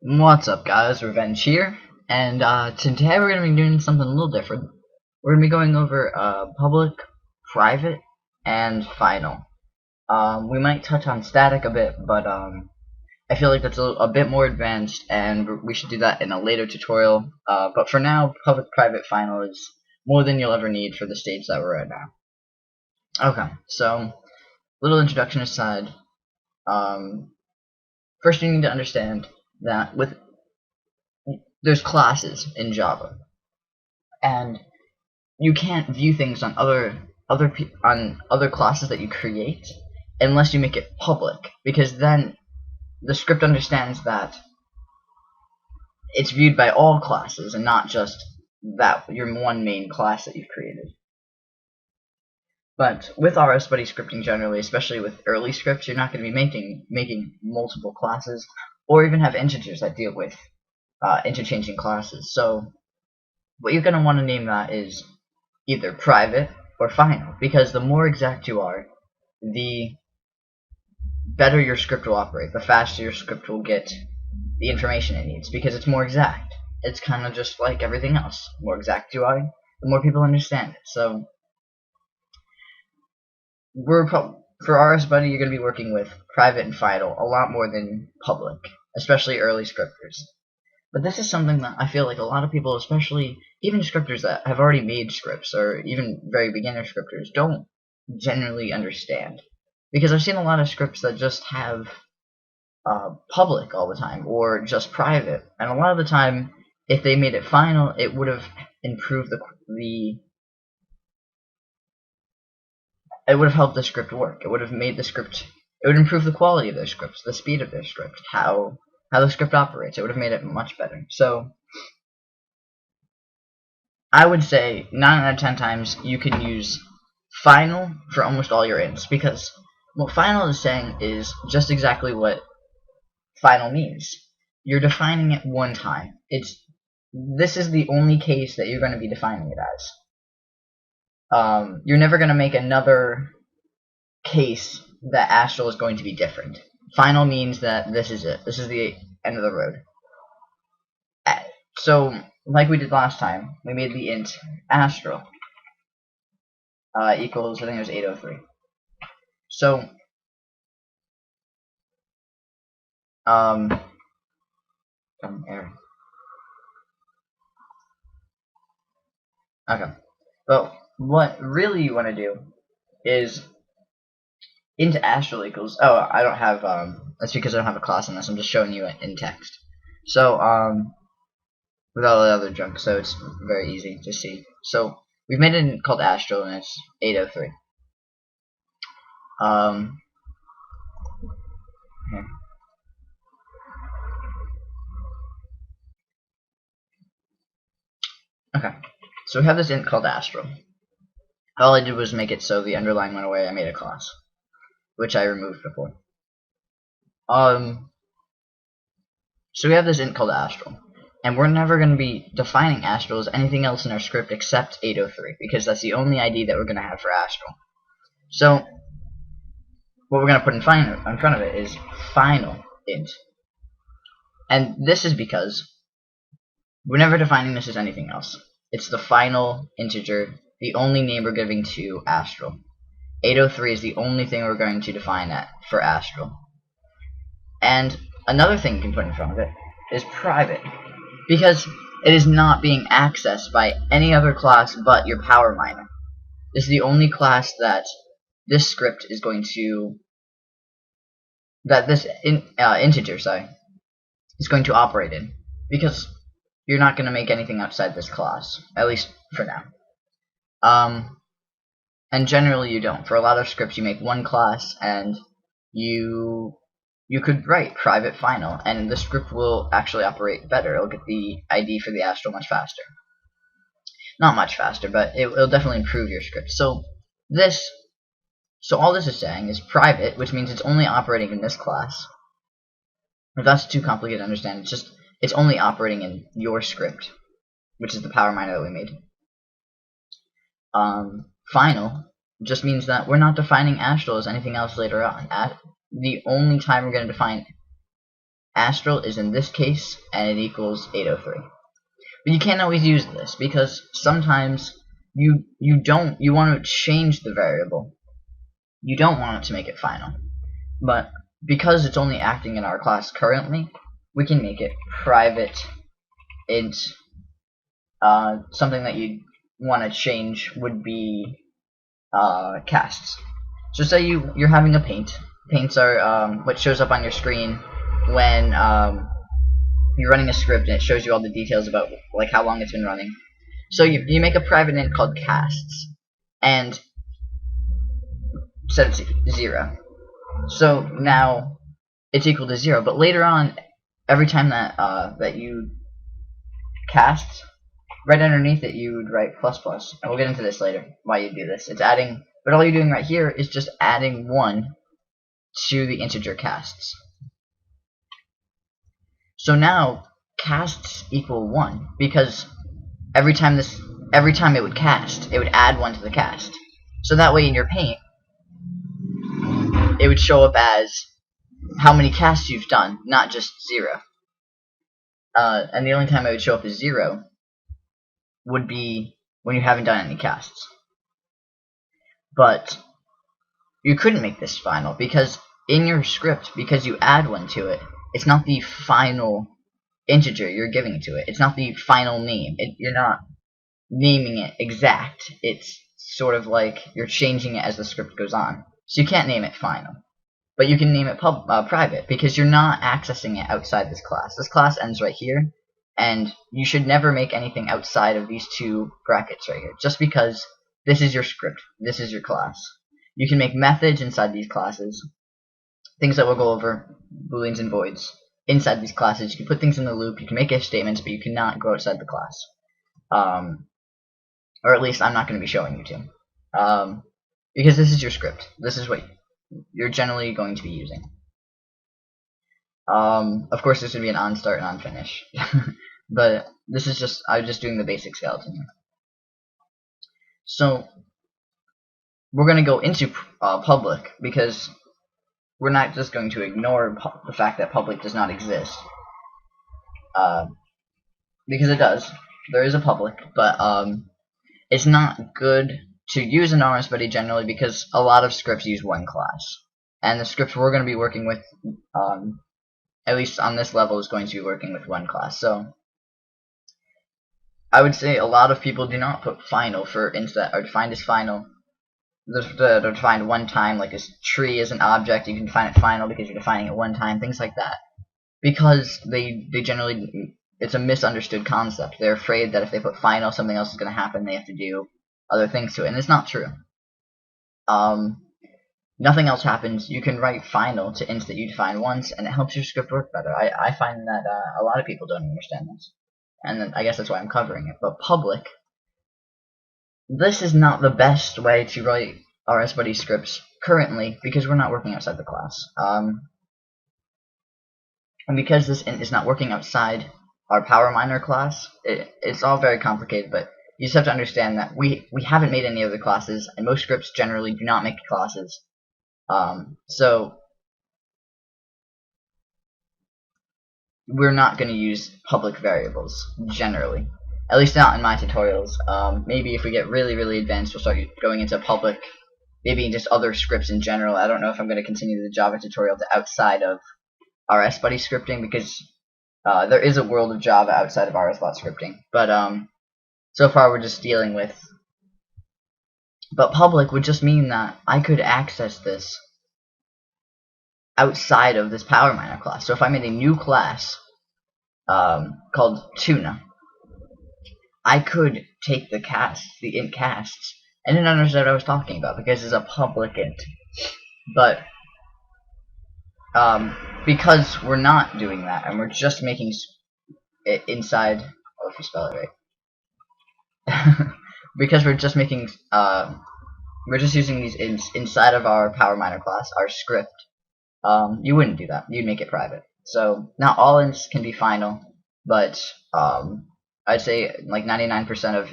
What's up, guys? Revenge here, and today we're gonna be doing something a little different. We're gonna be going over public, private, and final. We might touch on static a bit, but I feel like that's a bit more advanced, and we should do that in a later tutorial. But for now, public, private, final is more than you'll ever need for the stage that we're at now. Okay, so little introduction aside. First you need to understand that there's classes in Java, and you can't view things on other classes that you create unless you make it public, because then the script understands that it's viewed by all classes and not just that your one main class that you've created. But with RSBuddy scripting generally, especially with early scripts, you're not going to be making multiple classes or even have integers that deal with interchanging classes. So what you're going to want to name that is either private or final, because the more exact you are, the better your script will operate, the faster your script will get the information it needs, because it's more exact. It's kind of just like everything else. The more exact you are, the more people understand it. So for RSBuddy, you're going to be working with private and final a lot more than public, especially early scripters. But this is something that I feel like a lot of people, especially even scripters that have already made scripts, or even very beginner scripters, don't generally understand. Because I've seen a lot of scripts that just have public all the time, or just private. And a lot of the time, if they made it final, it would have improved it would have helped the script work. It would have made the script, it would improve the quality of their scripts, the speed of their script, how the script operates. It would have made it much better. So I would say 9 out of 10 times you can use final for almost all your ints, because what final is saying is just exactly what final means. You're defining it one time. This is the only case that you're going to be defining it as. You're never going to make another case that Astral is going to be different. Final means that this is it. This is the end of the road. So, like we did last time, we made the int Astral equals, I think it was 803. So, error. Okay. Well, what really you want to do is int Astral equals, oh, I don't have, that's because I don't have a class in this, I'm just showing you it in text. So, with all the other junk, so it's very easy to see. So, we've made it called Astral, and it's 803. Here. Okay, so we have this int called Astral. All I did was make it so the underline went away. I made a class, which I removed before. So we have this int called Astral, and we're never going to be defining Astral as anything else in our script except 803, because that's the only ID that we're going to have for Astral. So what we're going to put in front of it is final int, and this is because we're never defining this as anything else. It's the final integer, the only name we're giving to Astral. 803 is the only thing we're going to define for Astral. And another thing you can put in front of it is private, because it is not being accessed by any other class but your power miner. This is the only class that this script is going to, that this integer, is going to operate in, because you're not going to make anything outside this class, at least for now. And generally you don't. For a lot of scripts you make one class, and you could write private final, and the script will actually operate better. It'll get the ID for the Astral much faster. Not much faster, but it'll definitely improve your script. So all this is saying is private, which means it's only operating in this class. If that's too complicated to understand, it's only operating in your script, which is the power miner that we made. Final just means that we're not defining Astral as anything else later on. The only time we're going to define Astral is in this case, and it equals 803. But you can't always use this, because sometimes you want to change the variable. You don't want it to make it final. But because it's only acting in our class currently, we can make it private int. Something that you want to change would be casts. So say you're having a paint. Paints are what shows up on your screen when you're running a script, and it shows you all the details about like how long it's been running. So you make a private int called casts and set it to 0. So now it's equal to 0. But later on, every time that that you cast, right underneath it you would write ++. And we'll get into this later why you do this. It's adding, but all you're doing right here is just adding 1 to the integer casts. So now casts equal 1 because every time it would cast, it would add 1 to the cast. So that way in your paint, it would show up as how many casts you've done, not just 0. And the only time it would show up as 0 would be when you haven't done any casts. But you couldn't make this final because in your script, because you add 1 to it, it's not the final integer you're giving to it. It's not the final name. You're not naming it exact. It's sort of like you're changing it as the script goes on. So you can't name it final. But you can name it private because you're not accessing it outside this class. This class ends right here, and you should never make anything outside of these 2 brackets right here, just because this is your script. This is your class. You can make methods inside these classes, things that we'll go over, booleans and voids. Inside these classes, you can put things in the loop, you can make if statements, but you cannot go outside the class. Or at least I'm not going to be showing you to. Because this is your script. This is what you're generally going to be using. Of course, this would be an on start and on finish. But this is just, I'm just doing the basic skeleton here. So, we're going to go into public because we're not just going to ignore the fact that public does not exist. Because it does. There is a public, but it's not good to use an RSBuddy generally because a lot of scripts use one class. And the script we're going to be working with, at least on this level, is going to be working with one class. So I would say a lot of people do not put final for instead, or defined as final. They're defined one time, like a tree is an object, you can define it final because you're defining it one time, things like that. Because they generally, it's a misunderstood concept. They're afraid that if they put final, something else is going to happen, they have to do other things to it, and it's not true. Nothing else happens. You can write final to ints that you define once, and it helps your script work better. I find that a lot of people don't understand this, and I guess that's why I'm covering it. But public, this is not the best way to write RSBuddy scripts currently because we're not working outside the class. And because this int is not working outside our power miner class, it's all very complicated, but you just have to understand that we haven't made any other classes, and most scripts generally do not make classes. So we're not going to use public variables generally, at least not in my tutorials. Maybe if we get really advanced, we'll start going into public, maybe just other scripts in general. I don't know if I'm going to continue the Java tutorial to outside of RSBuddy scripting, because there is a world of Java outside of RSBot scripting, but so far we're just dealing with. But public would just mean that I could access this outside of this power miner class. So if I made a new class called tuna, I could take the int casts, and then understand what I was talking about because it's a public int. But because we're not doing that, and we're just making it inside, oh, if you spell it right, because we're just making, we're just using these ints inside of our power miner class, our script, you wouldn't do that. You'd make it private. So not all ints can be final, but I'd say like 99% of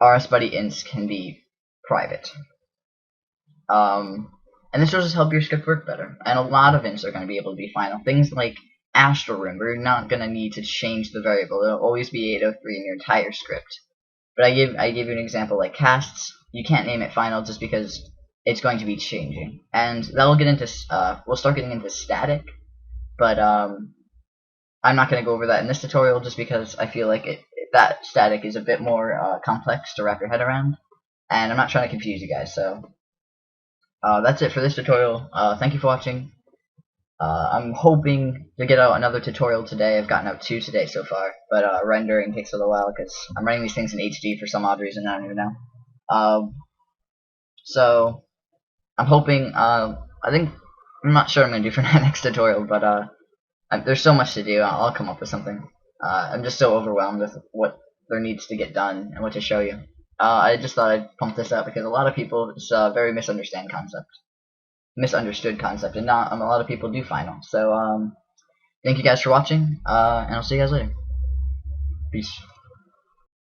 RSBuddy ints can be private. And this will just help your script work better. And a lot of ints are going to be able to be final. Things like astral room, we're not going to need to change the variable. It'll always be 803 in your entire script. But I gave you an example like casts. You can't name it final just because it's going to be changing. And that'll get into we'll start getting into static, but I'm not going to go over that in this tutorial just because I feel like that static is a bit more complex to wrap your head around, and I'm not trying to confuse you guys. So that's it for this tutorial. Thank you for watching. I'm hoping to get out another tutorial today. I've gotten out 2 today so far, but rendering takes a little while because I'm running these things in HD for some odd reason. I don't even know. So I'm hoping. I'm not sure what I'm gonna do for my next tutorial, but there's so much to do. I'll come up with something. I'm just so overwhelmed with what there needs to get done and what to show you. I just thought I'd pump this out because a lot of people, it's a very misunderstood concept, and not a lot of people do final. So thank you guys for watching, and I'll see you guys later. Peace.